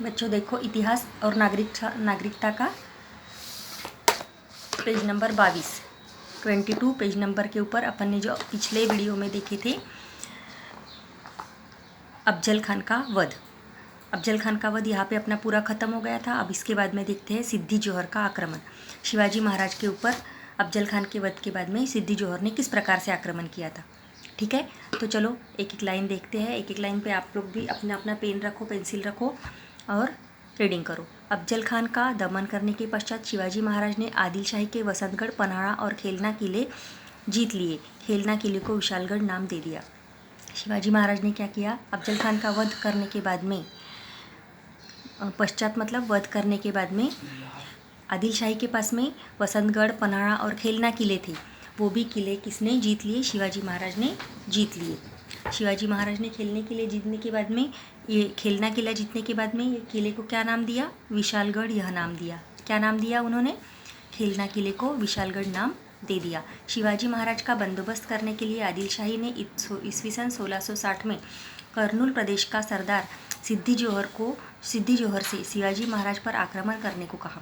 बच्चों देखो, इतिहास और नागरिकता का पेज नंबर 22 पेज नंबर के ऊपर अपन ने जो पिछले वीडियो में देखे थे अफजल खान का वध। अफजल खान का वध यहाँ पे अपना पूरा ख़त्म हो गया था। अब इसके बाद में देखते हैं सिद्दी जोहर का आक्रमण। शिवाजी महाराज के ऊपर अफजल खान के वध के बाद में सिद्दी जोहर ने किस प्रकार से आक्रमण किया था। ठीक है, तो चलो एक एक लाइन देखते हैं। एक एक लाइन पे आप लोग भी अपना अपना पेन रखो, पेंसिल रखो और रीडिंग करो। अफजल खान का दमन करने के पश्चात शिवाजी महाराज ने आदिल शाही के वसंतगढ़, पन्हाड़ा और खेलना किले जीत लिए। खेलना किले को विशालगढ़ नाम दे दिया। शिवाजी महाराज ने क्या किया? अफजल खान का वध करने के बाद में, पश्चात मतलब वध करने के बाद में, आदिल शाही के पास में वसंतगढ़, पन्हाड़ा और खेलना किले थे। वो भी किले किसने जीत लिए? शिवाजी महाराज ने जीत लिए। शिवाजी महाराज ने खेलने किले जीतने के बाद में, ये खेलना किला जीतने के बाद में ये किले को क्या नाम दिया? विशालगढ़ यह नाम दिया। क्या नाम दिया उन्होंने? खेलना किले को विशालगढ़ नाम दे दिया। शिवाजी महाराज का बंदोबस्त करने के लिए आदिल शाही ने ईस्वी सन 1660 में कर्नूल प्रदेश का सरदार सिद्दी जोहर से शिवाजी महाराज पर आक्रमण करने को कहा।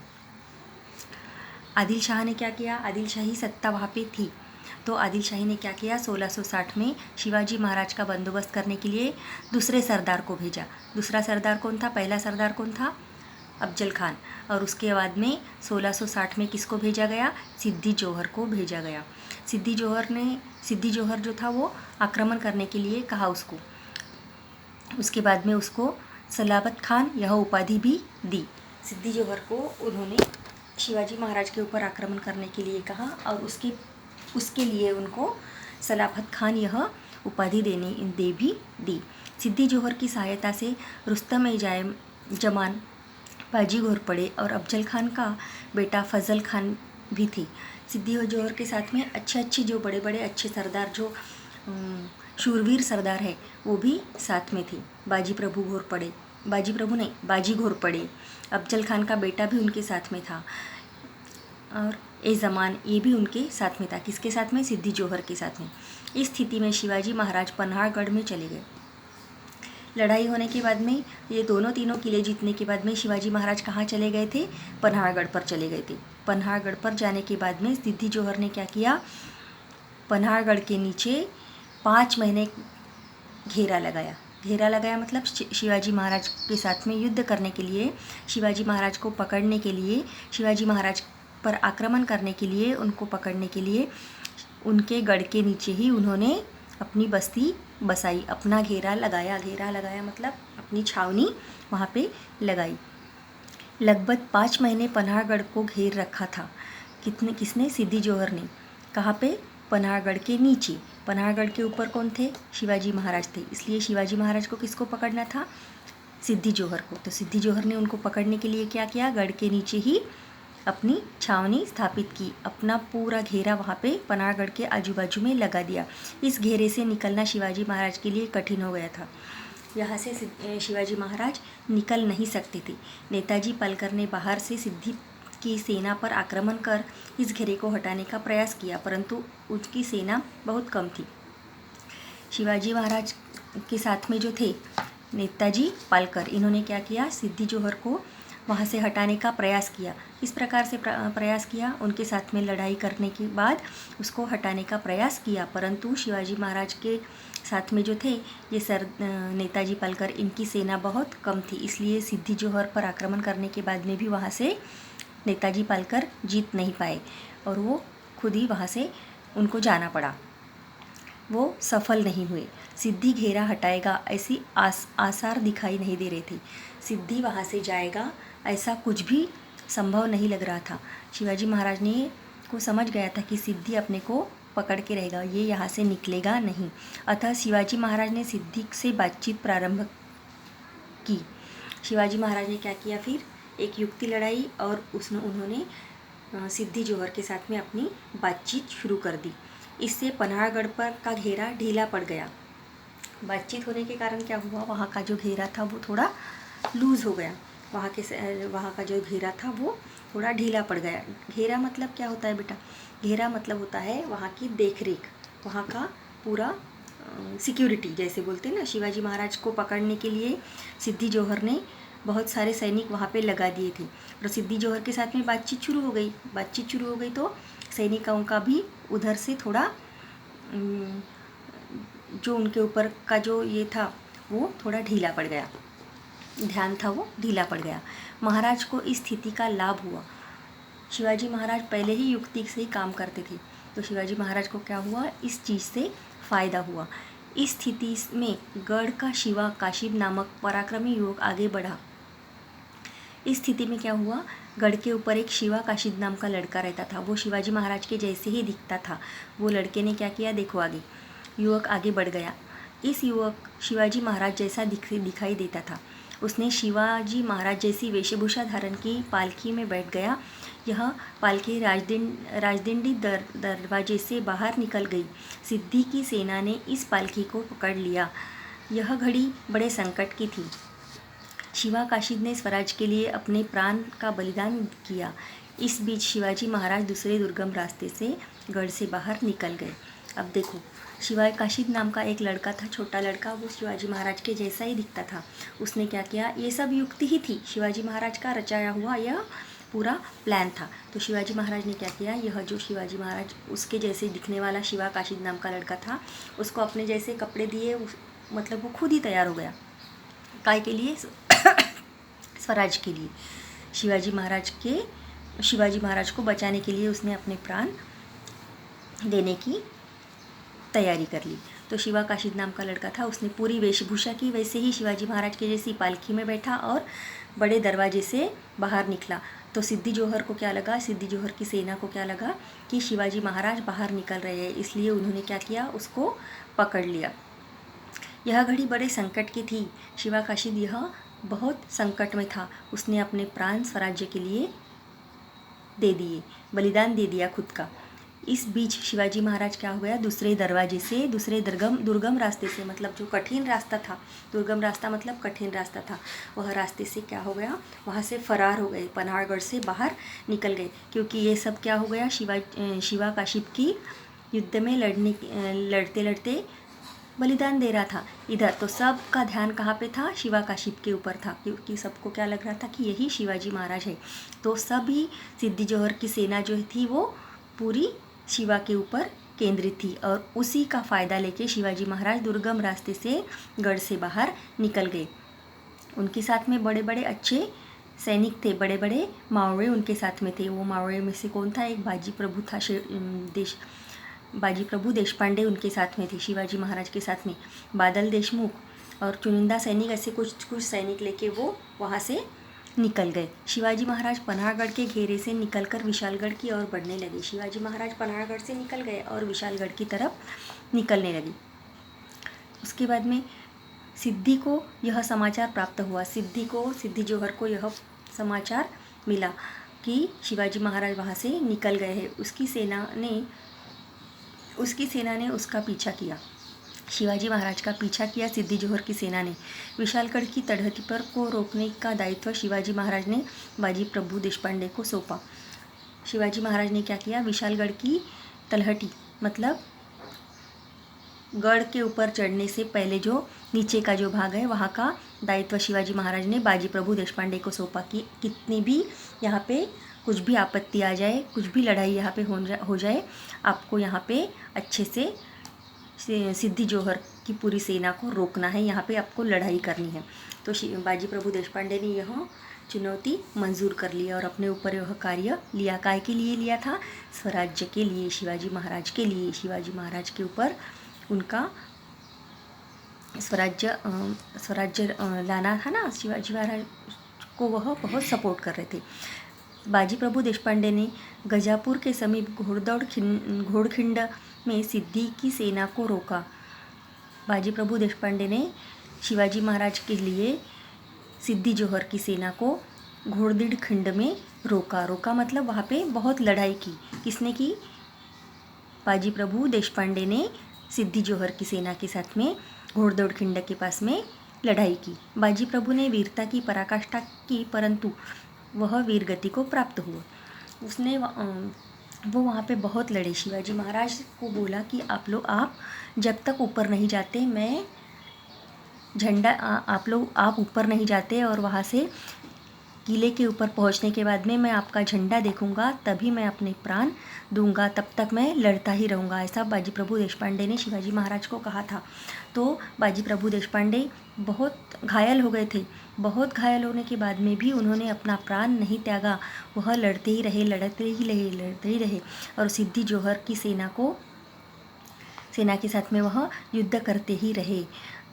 आदिल शाह ने क्या किया? आदिल शाही सत्ता वहाँ पे थी, तो आदिल शाही ने क्या किया? 1660 में शिवाजी महाराज का बंदोबस्त करने के लिए दूसरे सरदार को भेजा। दूसरा सरदार कौन था? पहला सरदार कौन था? अफजल खान। और उसके बाद में 1660 में किसको भेजा गया? सिद्दी जोहर को भेजा गया। सिद्दी जोहर जो था वो आक्रमण करने के लिए कहा उसको। उसके बाद में उसको सलाबत खान यह उपाधि भी दी। सिद्दी जोहर को उन्होंने शिवाजी महाराज के ऊपर आक्रमण करने के लिए कहा और उसके लिए उनको सलाबत खान यह उपाधि दे भी दी। सिद्दी जोहर की सहायता से रुस्तम जमान बाजी घोरपड़े और अफजल खान का बेटा फजल खान भी थे। सिद्दी जोहर के साथ में अच्छे जो बड़े बड़े अच्छे सरदार, जो शूरवीर सरदार है, वो भी साथ में थे। बाजी घोरपड़े, अफजल खान का बेटा भी उनके साथ में था और जमान ये भी उनके साथ में था। किसके साथ में? सिद्दी जोहर के साथ में। इस स्थिति में शिवाजी महाराज पन्हाड़गढ़ में चले गए। लड़ाई होने के बाद में, ये तीनों किले जीतने के बाद में शिवाजी महाराज कहाँ चले गए थे? पन्हाड़गढ़ पर चले गए थे। पन्हाड़गढ़ पर जाने के बाद में सिद्दी जोहर ने क्या किया? पन्हाड़गढ़ के नीचे 5 महीने घेरा लगाया मतलब शिवाजी महाराज के साथ में युद्ध करने के लिए, शिवाजी महाराज को पकड़ने के लिए, शिवाजी महाराज पर आक्रमण करने के लिए, उनको पकड़ने के लिए उनके गढ़ के नीचे ही उन्होंने अपनी बस्ती बसाई, अपना घेरा लगाया मतलब अपनी छावनी वहाँ पे लगाई। लगभग 5 महीने पन्हाड़गढ़ को घेर रखा था। किसने? सिद्दी जोहर ने। कहाँ पे? पन्हाड़गढ़ के नीचे। पन्हाड़गढ़ के ऊपर कौन थे? शिवाजी महाराज थे। इसलिए शिवाजी महाराज को किसको पकड़ना था? सिद्दी जोहर को। तो सिद्दी जोहर ने उनको पकड़ने के लिए क्या किया? गढ़ के नीचे ही अपनी छावनी स्थापित की। अपना पूरा घेरा वहाँ पे पन्हाड़गढ़ के आजू बाजू में लगा दिया। इस घेरे से निकलना शिवाजी महाराज के लिए कठिन हो गया था। यहाँ से शिवाजी महाराज निकल नहीं सकते थे। नेताजी पालकर ने बाहर से सिद्दी की सेना पर आक्रमण कर इस घेरे को हटाने का प्रयास किया, परंतु उनकी सेना बहुत कम थी। शिवाजी महाराज के साथ में जो थे नेताजी पालकर, इन्होंने क्या किया? सिद्दी जोहर को वहाँ से हटाने का प्रयास किया। इस प्रकार से प्रयास किया, उनके साथ में लड़ाई करने के बाद उसको हटाने का प्रयास किया, परंतु शिवाजी महाराज के साथ में जो थे ये नेताजी पालकर, इनकी सेना बहुत कम थी। इसलिए सिद्दी जोहर पर आक्रमण करने के बाद में भी वहाँ से नेताजी पालकर जीत नहीं पाए और वो खुद ही वहाँ से उनको जाना पड़ा। वो सफल नहीं हुए। सिद्दी घेरा हटाएगा ऐसी आसार दिखाई नहीं दे रहे थे। सिद्दी वहाँ से जाएगा ऐसा कुछ भी संभव नहीं लग रहा था। शिवाजी महाराज ने को समझ गया था कि सिद्दी अपने को पकड़ के रहेगा, ये यहाँ से निकलेगा नहीं। अतः शिवाजी महाराज ने सिद्दी से बातचीत प्रारंभ की। शिवाजी महाराज ने क्या किया? फिर एक युक्ति लड़ाई और उन्होंने सिद्दी जोहर के साथ में अपनी बातचीत शुरू कर दी। इससे पन्हाड़गढ़ पर का घेरा ढीला पड़ गया। बातचीत होने के कारण क्या हुआ? वहाँ का जो घेरा था वो थोड़ा लूज़ हो गया। वहाँ का जो घेरा था वो थोड़ा ढीला पड़ गया। घेरा मतलब क्या होता है बेटा? घेरा मतलब होता है वहाँ की देखरेख, वहाँ का पूरा सिक्योरिटी जैसे बोलते हैं ना। शिवाजी महाराज को पकड़ने के लिए सिद्दी जोहर ने बहुत सारे सैनिक वहाँ पे लगा दिए थे। और सिद्दी जोहर के साथ में बातचीत शुरू हो गई तो सैनिकों का भी उधर से थोड़ा जो उनके ऊपर का जो ये था वो थोड़ा ढीला पड़ गया, ध्यान था वो ढीला पड़ गया। महाराज को इस स्थिति का लाभ हुआ। शिवाजी महाराज पहले ही युक्ति से ही काम करते थे, तो शिवाजी महाराज को क्या हुआ, इस चीज़ से फ़ायदा हुआ। इस स्थिति में गढ़ का शिवा काशिब नामक पराक्रमी युवक आगे बढ़ा। इस स्थिति में क्या हुआ, गढ़ के ऊपर एक शिवा काशिद नाम का लड़का रहता था। वो शिवाजी महाराज के जैसे ही दिखता था। वो लड़के ने क्या किया, देखो आगे युवक आगे बढ़ गया। इस युवक शिवाजी महाराज जैसा दिखाई देता था। उसने शिवाजी महाराज जैसी वेशभूषा धारण की पालकी में बैठ गया। यह पालकी राजदिंडी दरवाजे से बाहर निकल गई। सिद्दी की सेना ने इस पालकी को पकड़ लिया। यह घड़ी बड़े संकट की थी। शिवा काशिद ने स्वराज के लिए अपने प्राण का बलिदान किया। इस बीच शिवाजी महाराज दूसरे दुर्गम रास्ते से गढ़ से बाहर निकल गए। अब देखो, शिवा काशिद नाम का एक लड़का था, छोटा लड़का, वो शिवाजी महाराज के जैसा ही दिखता था। उसने क्या किया, ये सब युक्ति ही थी, शिवाजी महाराज का रचाया हुआ यह पूरा प्लान था। तो शिवाजी महाराज ने क्या किया, यह जो शिवाजी महाराज उसके जैसे दिखने वाला शिवा काशिद नाम का लड़का था, उसको अपने जैसे कपड़े दिए, मतलब वो खुद ही तैयार हो गया। काय के लिए, स्वराज के लिए। शिवाजी महाराज को बचाने के लिए उसने अपने प्राण देने की तैयारी कर ली। तो शिवा काशिद नाम का लड़का था, उसने पूरी वेशभूषा की, वैसे ही शिवाजी महाराज के जैसी पालकी में बैठा और बड़े दरवाजे से बाहर निकला। तो सिद्दी जोहर को क्या लगा, सिद्दी जोहर की सेना को क्या लगा कि शिवाजी महाराज बाहर निकल रहे हैं, इसलिए उन्होंने क्या किया, उसको पकड़ लिया। यह घड़ी बड़े संकट की थी। शिवा काशिद यह बहुत संकट में था। उसने अपने प्राण स्वराज्य के लिए दे दिए, बलिदान दे दिया खुद का। इस बीच शिवाजी महाराज क्या हो गया, दूसरे दरवाजे से, दूसरे दुर्गम रास्ते से, मतलब जो कठिन रास्ता था, दुर्गम रास्ता मतलब कठिन रास्ता था, वह रास्ते से क्या हो गया, वहाँ से फरार हो गए, पन्हाड़गढ़ से बाहर निकल गए। क्योंकि ये सब क्या हो गया, शिवा काशिद की युद्ध में लड़ते लड़ते बलिदान दे रहा था इधर। तो सबका ध्यान कहाँ पे था, शिवा काशिद के ऊपर था, क्योंकि सबको क्या लग रहा था कि यही शिवाजी महाराज है। तो सभी सिद्दी जोहर की सेना जो थी वो पूरी शिवा के ऊपर केंद्रित थी, और उसी का फ़ायदा लेके शिवाजी महाराज दुर्गम रास्ते से गढ़ से बाहर निकल गए। उनके साथ में बड़े बड़े अच्छे सैनिक थे, बड़े बड़े मावड़े उनके साथ में थे। वो मावड़े में से कौन था, एक बाजी प्रभु देशपांडे उनके साथ में थे, शिवाजी महाराज के साथ में बादल देशमुख और चुनिंदा सैनिक, ऐसे कुछ सैनिक लेके वो वहाँ से निकल गए। शिवाजी महाराज पन्हाड़गढ़ के घेरे से निकलकर विशालगढ़ की ओर बढ़ने लगे। शिवाजी महाराज पन्हाड़गढ़ से निकल गए और विशालगढ़ की तरफ निकलने लगे। उसके बाद में सिद्दी को यह समाचार प्राप्त हुआ। सिद्दी जोहर को यह समाचार मिला कि शिवाजी महाराज वहाँ से निकल गए हैं। उसकी सेना ने उसका पीछा किया। शिवाजी महाराज का पीछा किया सिद्दी जोहर की सेना ने। विशालगढ़ की तलहटी पर को रोकने का दायित्व शिवाजी महाराज ने बाजी प्रभु देशपांडे को सौंपा। शिवाजी महाराज ने क्या किया, विशालगढ़ की तलहटी मतलब गढ़ के ऊपर चढ़ने से पहले जो नीचे का जो भाग है वहाँ का दायित्व शिवाजी महाराज ने बाजी प्रभु देशपांडे को सौंपा कि कितनी भी यहाँ पे कुछ भी आपत्ति आ जाए, कुछ भी लड़ाई यहाँ पे हो जाए, आपको यहाँ पे अच्छे से सिद्दी जोहर की पूरी सेना को रोकना है, यहाँ पे आपको लड़ाई करनी है। तो बाजी प्रभु देशपांडे ने यह चुनौती मंजूर कर लिया और अपने ऊपर यह कार्य लिया। काय के लिए लिया था, स्वराज्य के लिए, शिवाजी महाराज के लिए। शिवाजी महाराज के ऊपर उनका स्वराज्य लाना था ना, शिवाजी महाराज को वह बहुत सपोर्ट कर रहे थे। बाजी प्रभु देशपांडे ने गजापुर के समीप घोड़खिंड में सिद्दी की सेना को रोका। बाजी प्रभु देशपांडे ने शिवाजी महाराज के लिए सिद्दी जोहर की सेना को घोड़दीड़ खिंड में रोका मतलब वहाँ पे बहुत लड़ाई की। किसने की, बाजी प्रभु देशपांडे ने सिद्दी जोहर की सेना के साथ में घोड़दौड़ खिंड के पास में लड़ाई की। बाजी प्रभु ने वीरता की पराकाष्ठा की, परंतु वह वीरगति को प्राप्त हुआ। वो वहाँ पे बहुत लड़े। शिवाजी महाराज को बोला कि आप जब तक ऊपर नहीं जाते मैं झंडा आप ऊपर नहीं जाते और वहाँ से किले के ऊपर पहुंचने के बाद में मैं आपका झंडा देखूंगा, तभी मैं अपने प्राण दूंगा, तब तक मैं लड़ता ही रहूंगा, ऐसा बाजी प्रभु देशपांडे ने शिवाजी महाराज को कहा था। तो बाजी प्रभु देशपांडे बहुत घायल हो गए थे। बहुत घायल होने के बाद में भी उन्होंने अपना प्राण नहीं त्यागा, वह लड़ते ही रहे और सिद्धी जोहर की सेना के साथ में वह युद्ध करते ही रहे।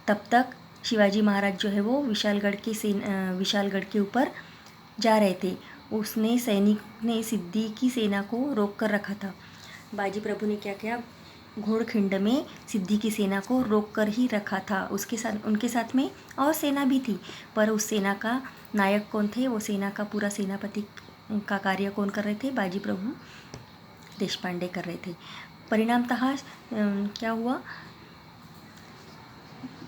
तब तक शिवाजी महाराज जो है वो विशालगढ़ के ऊपर जा रहे थे। उसने सैनिक ने सिद्धी की सेना को रोक कर रखा था। बाजी प्रभु ने क्या किया, घोड़खिंड में सिद्धी की सेना को रोक कर ही रखा था। उनके साथ में और सेना भी थी, पर उस सेना का नायक कौन थे, वो सेना का पूरा सेनापति का कार्य कौन कर रहे थे, बाजी प्रभु देशपांडे कर रहे थे। परिणामतः क्या हुआ,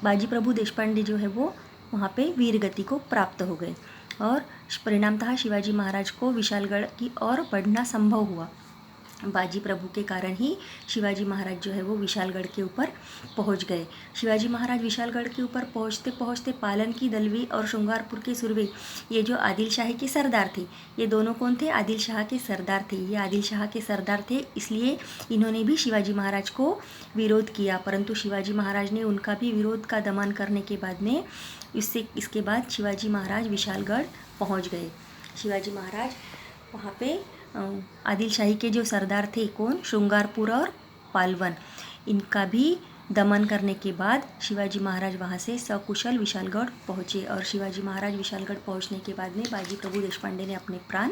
बाजी प्रभु देशपांडे जो है वो वहाँ पे वीर गति को प्राप्त हो गए और परिणामतः शिवाजी महाराज को विशालगढ़ की ओर बढ़ना संभव हुआ। बाजी प्रभु के कारण ही शिवाजी महाराज जो है वो विशालगढ़ के ऊपर पहुंच गए। शिवाजी महाराज विशालगढ़ के ऊपर पहुंचते पहुंचते पालन की दलवी और श्रृंगारपुर के सुरवे, ये जो आदिल शाही के सरदार थे, ये दोनों कौन थे, आदिल शाह के सरदार थे। ये आदिल शाह के सरदार थे, इसलिए इन्होंने भी शिवाजी महाराज को विरोध किया, परंतु शिवाजी महाराज ने उनका भी विरोध का दमन करने के बाद में इसके बाद शिवाजी महाराज विशालगढ़ पहुँच गए। शिवाजी महाराज वहाँ पे आदिल शाही के जो सरदार थे, कौन, श्रृंगारपुर और पालवन, इनका भी दमन करने के बाद शिवाजी महाराज वहाँ से सकुशल विशालगढ़ पहुँचे। और शिवाजी महाराज विशालगढ़ पहुँचने के बाद में बाजी प्रभु देशपांडे ने अपने प्राण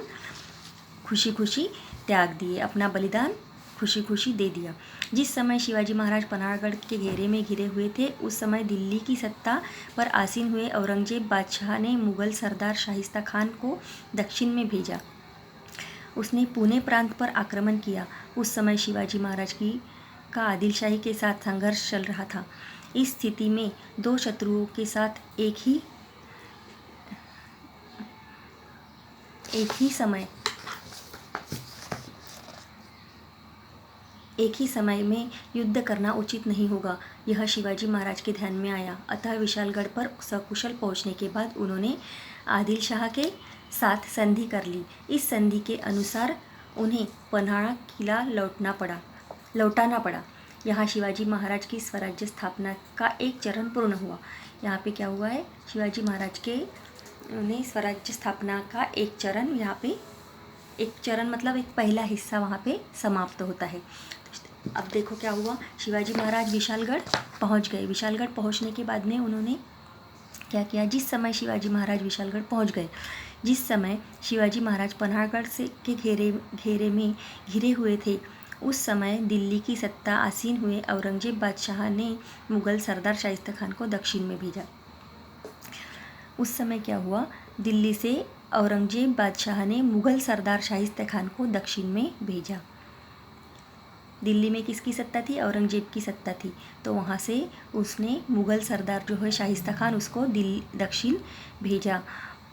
खुशी खुशी त्याग दिए, अपना बलिदान खुशी खुशी दे दिया। जिस समय शिवाजी महाराज पन्हाड़गढ़ के घेरे में घिरे हुए थे, उस समय दिल्ली की सत्ता पर आसीन हुए औरंगजेब बादशाह ने मुगल सरदार शाहिस्ता खान को दक्षिण में भेजा। उसने पुणे प्रांत पर आक्रमण किया। उस समय शिवाजी महाराज का आदिल शाही के साथ संघर्ष चल रहा था। इस स्थिति में दो शत्रुओं के साथ एक ही समय में युद्ध करना उचित नहीं होगा, यह शिवाजी महाराज के ध्यान में आया। अतः विशालगढ़ पर सकुशल पहुंचने के बाद उन्होंने आदिल शाह के साथ संधि कर ली। इस संधि के अनुसार उन्हें पन्हाड़ा किला लौटाना पड़ा। यहाँ शिवाजी महाराज की स्वराज्य स्थापना का एक चरण पूर्ण हुआ। यहाँ पे क्या हुआ है, शिवाजी महाराज के ने स्वराज्य स्थापना का एक चरण, यहाँ पे एक चरण मतलब एक पहला हिस्सा वहाँ पे समाप्त होता है। अब देखो क्या हुआ, शिवाजी महाराज विशालगढ़ पहुँच गए। विशालगढ़ पहुँचने के बाद में उन्होंने क्या किया, जिस समय शिवाजी महाराज विशालगढ़ पहुँच गए, जिस समय शिवाजी महाराज पन्हाड़गढ़ के घेरे में घिरे हुए थे, उस समय दिल्ली की सत्ता आसीन हुए औरंगजेब बादशाह ने मुगल सरदार शाहिस्ता खान को दक्षिण में भेजा। उस समय क्या हुआ, दिल्ली से औरंगजेब बादशाह ने मुगल सरदार शाहिस्ता खान को दक्षिण में भेजा। दिल्ली में किसकी सत्ता थी, औरंगजेब की सत्ता थी, तो वहाँ से उसने मुगल सरदार जो है शाहिस्ता खान, उसको दक्षिण भेजा।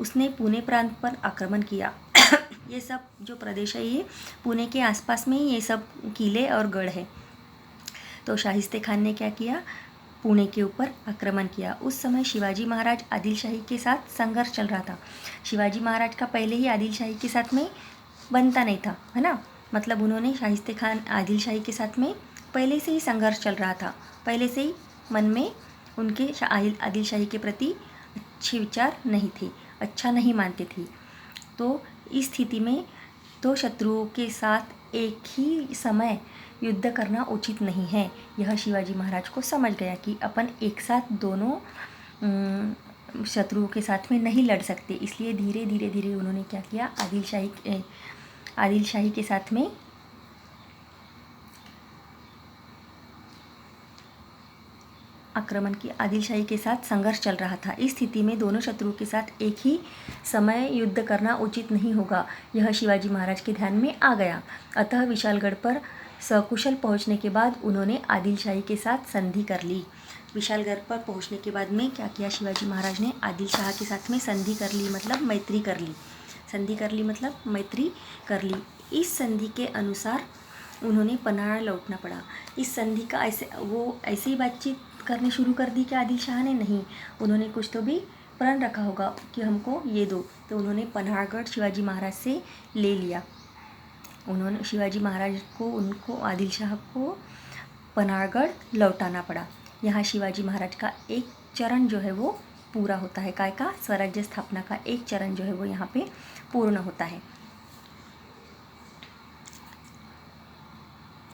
उसने पुणे प्रांत पर आक्रमण किया। ये सब जो प्रदेश है, ये पुणे के आसपास में ही ये सब किले और गढ़ है। तो शाहिस्ते खान ने क्या किया, पुणे के ऊपर आक्रमण किया। उस समय शिवाजी महाराज आदिल शाही के साथ संघर्ष चल रहा था। शिवाजी महाराज का पहले ही आदिल शाही के साथ में बनता नहीं था, है ना, मतलब उन्होंने शाहिस्ते खान आदिल शाही के साथ में पहले से ही संघर्ष चल रहा था, पहले से ही मन में उनके आदिल शाही के प्रति अच्छे विचार नहीं थे, अच्छा नहीं मानते थे। तो इस स्थिति में दो शत्रुओं के साथ एक ही समय युद्ध करना उचित नहीं है। यह शिवाजी महाराज को समझ गया कि अपन एक साथ दोनों शत्रुओं के साथ में नहीं लड़ सकते, इसलिए धीरे धीरे उन्होंने क्या किया, आदिल शाही के साथ में आक्रमण की। आदिल शाही के साथ संघर्ष चल रहा था। इस स्थिति में दोनों शत्रुओं के साथ एक ही समय युद्ध करना उचित नहीं होगा, यह शिवाजी महाराज के ध्यान में आ गया। अतः विशालगढ़ पर सकुशल पहुंचने के बाद उन्होंने आदिल शाही के साथ संधि कर ली। विशालगढ़ पर पहुंचने के बाद में क्या किया, शिवाजी महाराज ने आदिल शाह के साथ में संधि कर ली, मतलब मैत्री कर ली। संधि कर ली मतलब मैत्री कर ली। इस संधि के अनुसार उन्होंने पन्हाड़ा लौटना पड़ा। इस संधि का ऐसे ही बातचीत करने शुरू कर दी कि आदिल शाह ने? नहीं, उन्होंने कुछ तो भी प्रण रखा होगा कि हमको ये दो। तो उन्होंने पन्हाड़गढ़ शिवाजी महाराज से ले लिया। उन्होंने शिवाजी महाराज को, उनको, आदिल शाह को पन्हाड़गढ़ लौटाना पड़ा। यहाँ शिवाजी महाराज का एक चरण जो है वो पूरा होता है। काय का? स्वराज्य स्थापना का एक चरण जो है वो यहाँ पे पूर्ण होता है।